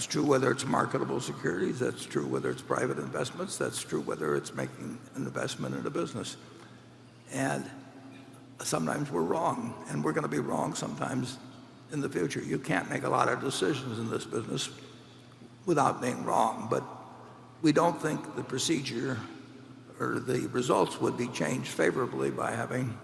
That's true whether it's marketable securities. That's true whether it's private investments. That's true whether it's making an investment in a business. And sometimes we're wrong, and we're going to be wrong sometimes in the future. You can't make a lot of decisions in this business without being wrong, but we don't think the procedure or the results would be changed favorably by having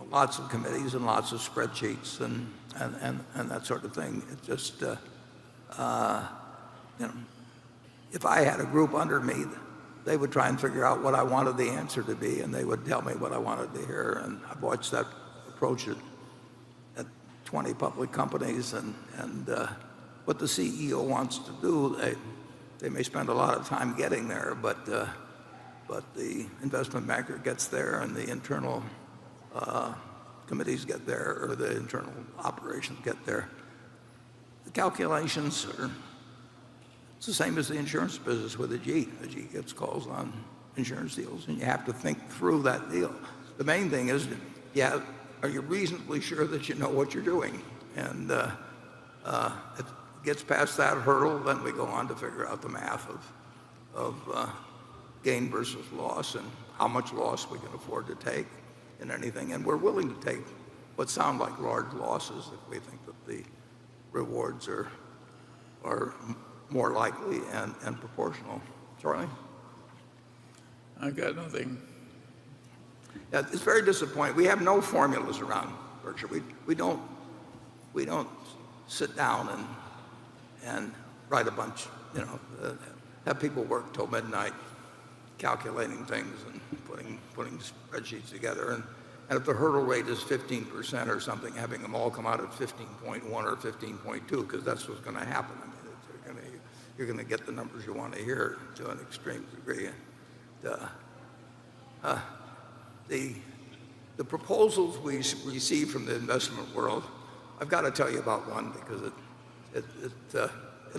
lots of committees and lots of spreadsheets and that sort of thing. It just, you know, if I had a group under me, they would try and figure out what I wanted the answer to be, and they would tell me what I wanted to hear. And I've watched that approach at 20 public companies, and what the CEO wants to do, they may spend a lot of time getting there, but the investment banker gets there, and the internal committees get there, or the internal operations get there. The calculations are, it's the same as the insurance business with a G. A G gets calls on insurance deals, and you have to think through that deal. The main thing is, are you reasonably sure that you know what you're doing? And it gets past that hurdle, then we go on to figure out the math of gain versus loss and how much loss we can afford to take in anything. And we're willing to take what sound like large losses if we think that the rewards are more likely and proportional. Charlie? I got nothing. Yeah, it's very disappointing. We have no formulas around Berkshire. We don't sit down and write a bunch, have people work till midnight calculating things and putting spreadsheets together. And if the hurdle rate is 15% or something, having them all come out at 15.1 or 15.2, because that's what's going to happen. I mean, you're going to get the numbers you want to hear to an extreme degree. The proposals we receive from the investment world, I've got to tell you about one because it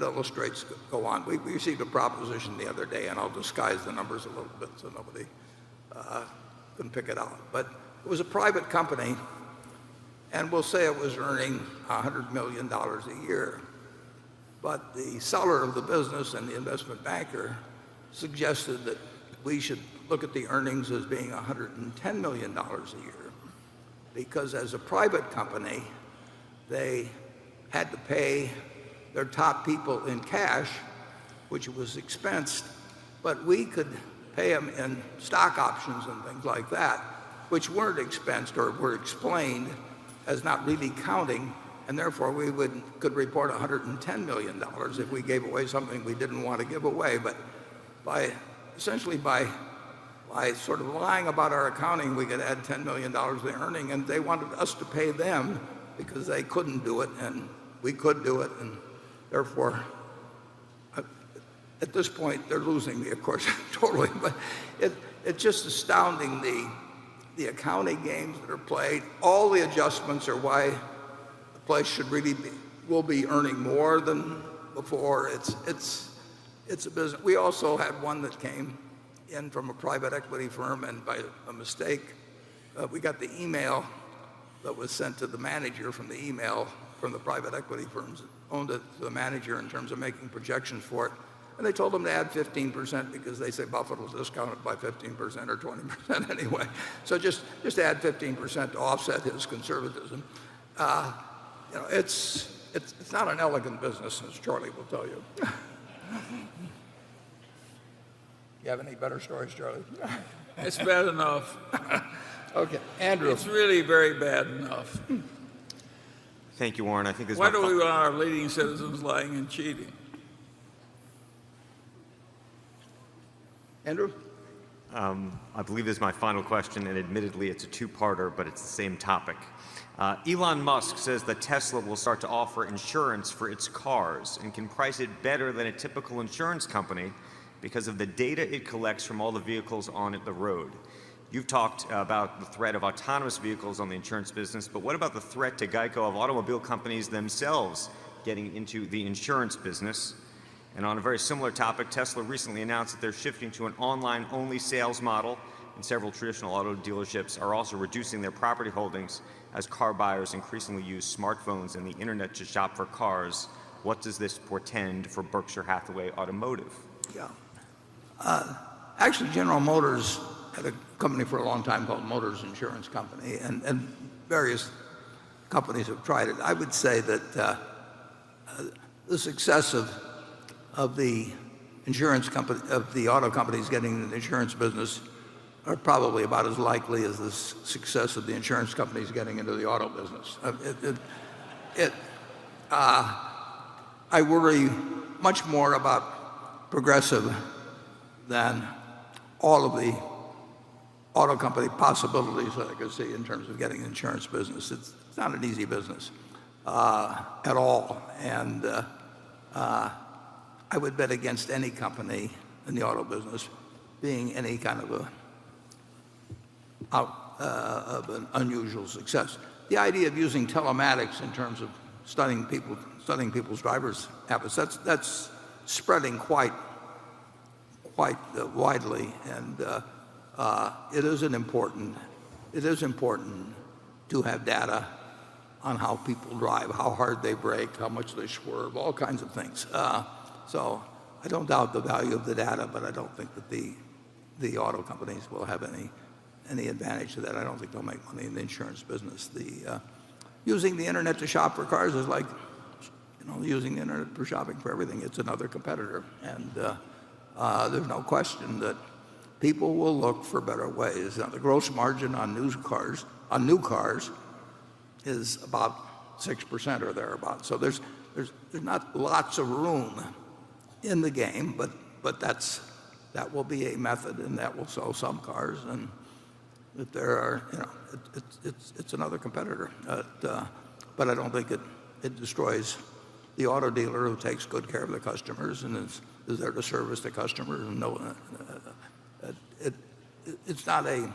illustrates. Go on. We received a proposition the other day, and I'll disguise the numbers a little bit so nobody can pick it out. But it was a private company, and we'll say it was earning $100 million a year. But the seller of the business and the investment banker suggested that we should look at the earnings as being $110 million a year, because as a private company, they had to pay their top people in cash, which was expensed, but we could pay them in stock options and things like that, which weren't expensed or were explained as not really counting, and therefore we could report $110 million if we gave away something we didn't want to give away. But essentially by sort of lying about our accounting, we could add $10 million to earning, and they wanted us to pay them because they couldn't do it and we could do it, and therefore at this point they're losing me, of course, totally. But it's just astounding the accounting games that are played. All the adjustments are why the place should really will be earning more than before. It's a business. We also had one that came in from a private equity firm, and by a mistake, we got the email that was sent to the manager from the email from the private equity firms that owned it to the manager in terms of making projections for it. And they told him to add 15% because they say Buffett will discount it by 15% or 20% anyway. So just add 15% to offset his conservatism. It's not an elegant business, as Charlie will tell you. You have any better stories, Charlie? It's bad enough. Okay, Andrew. It's really very bad enough. Thank you, Warren. I think this. Why do we want our leading citizens lying and cheating? Andrew? I believe this is my final question, and admittedly it's a two-parter, but it's the same topic. Elon Musk says that Tesla will start to offer insurance for its cars and can price it better than a typical insurance company because of the data it collects from all the vehicles on the road. You've talked about the threat of autonomous vehicles on the insurance business, but what about the threat to Geico of automobile companies themselves getting into the insurance business? And on a very similar topic, Tesla recently announced that they're shifting to an online-only sales model, and several traditional auto dealerships are also reducing their property holdings as car buyers increasingly use smartphones and the internet to shop for cars What does this portend for Berkshire Hathaway Automotive? Yeah. Actually, General Motors had a company for a long time called Motors Insurance Company, and various companies have tried it. I would say that the success of the insurance company, of the auto companies getting into the insurance business, are probably about as likely as the success of the insurance companies getting into the auto business. I worry much more about Progressive than all of the auto company possibilities that I could see in terms of getting an insurance business. It's not an easy business at all. And I would bet against any company in the auto business being any kind of an unusual success. The idea of using telematics in terms of studying people's driver's habits, that's spreading quite widely, and it is important to have data on how people drive, how hard they brake, how much they swerve, all kinds of things. So I don't doubt the value of the data, but I don't think that the auto companies will have any advantage to that. I don't think they'll make money in the insurance business. Using the internet to shop for cars is like using the internet for shopping for everything. It's another competitor, and there's no question that people will look for better ways. Now, the gross margin on new cars is about 6% or thereabouts. So there's not lots of room in the game, but that will be a method, and that will sell some cars. And if there are, it's another competitor. But I don't think it destroys the auto dealer who takes good care of the customers and is there to service the customers. And it's not an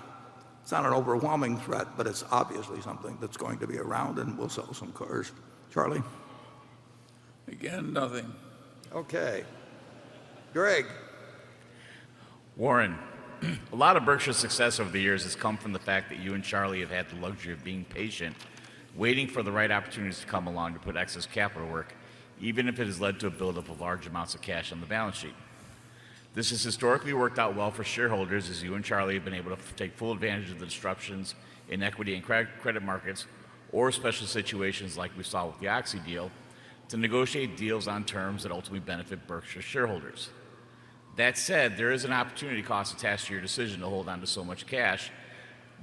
overwhelming threat, but it's obviously something that's going to be around and will sell some cars. Charlie? Again, nothing. Okay. Greg? Warren, a lot of Berkshire's success over the years has come from the fact that you and Charlie have had the luxury of being patient, waiting for the right opportunities to come along to put excess capital to work, even if it has led to a buildup of large amounts of cash on the balance sheet. This has historically worked out well for shareholders, as you and Charlie have been able to take full advantage of the disruptions in equity and credit markets, or special situations like we saw with the Oxy deal, to negotiate deals on terms that ultimately benefit Berkshire shareholders. That said, there is an opportunity cost attached to your decision to hold on to so much cash,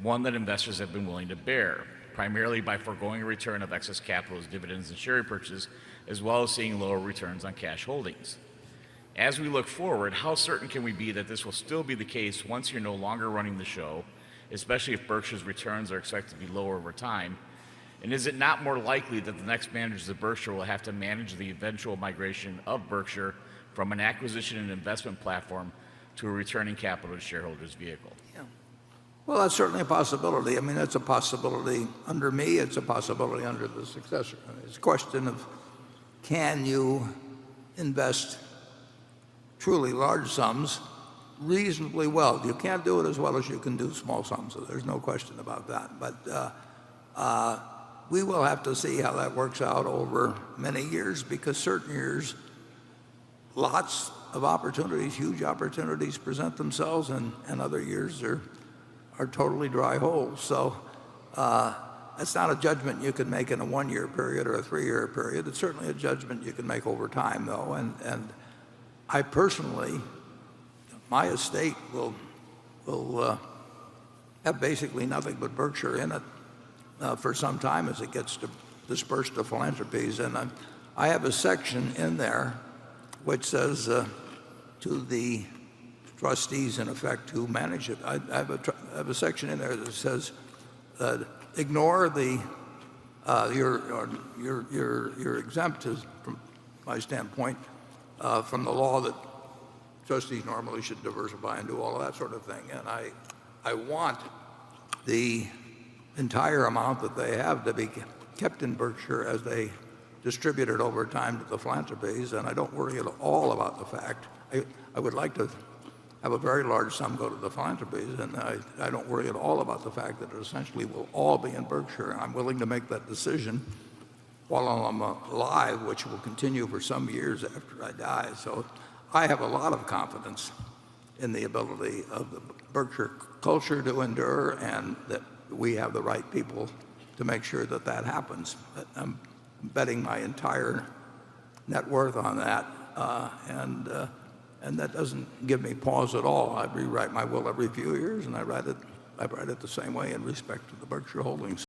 one that investors have been willing to bear, primarily by foregoing a return of excess capital as dividends and share repurchases, as well as seeing lower returns on cash holdings. As we look forward, how certain can we be that this will still be the case once you're no longer running the show, especially if Berkshire's returns are expected to be lower over time? And is it not more likely that the next managers of Berkshire will have to manage the eventual migration of Berkshire from an acquisition and investment platform to a returning capital to shareholders vehicle? Yeah. Well, that's certainly a possibility. I mean, it's a possibility under me. It's a possibility under the successor. It's a question of, can you invest truly large sums reasonably well? You can't do it as well as you can do small sums. So there's no question about that. But we will have to see how that works out over many years, because certain years, lots of opportunities, huge opportunities present themselves, and other years are totally dry holes. So that's not a judgment you can make in a 1-year period or a 3-year period. It's certainly a judgment you can make over time, though. And I personally, my estate will have basically nothing but Berkshire in it for some time as it gets dispersed to philanthropies. And I have a section in there which says to the trustees, in effect, who manage it, I have a section in there that says, ignore you're exempt, from my standpoint, from the law that trustees normally should diversify and do all of that sort of thing. And I want the entire amount that they have to be kept in Berkshire as they distribute it over time to the philanthropies, and I don't worry at all about the fact. I would like to have a very large sum go to the philanthropies, and I don't worry at all about the fact that it essentially will all be in Berkshire. I'm willing to make that decision while I'm alive, which will continue for some years after I die. So I have a lot of confidence in the ability of the Berkshire culture to endure, and that we have the right people to make sure that that happens. I'm betting my entire net worth on that, and that doesn't give me pause at all. I rewrite my will every few years, and I write it the same way in respect to the Berkshire Holdings.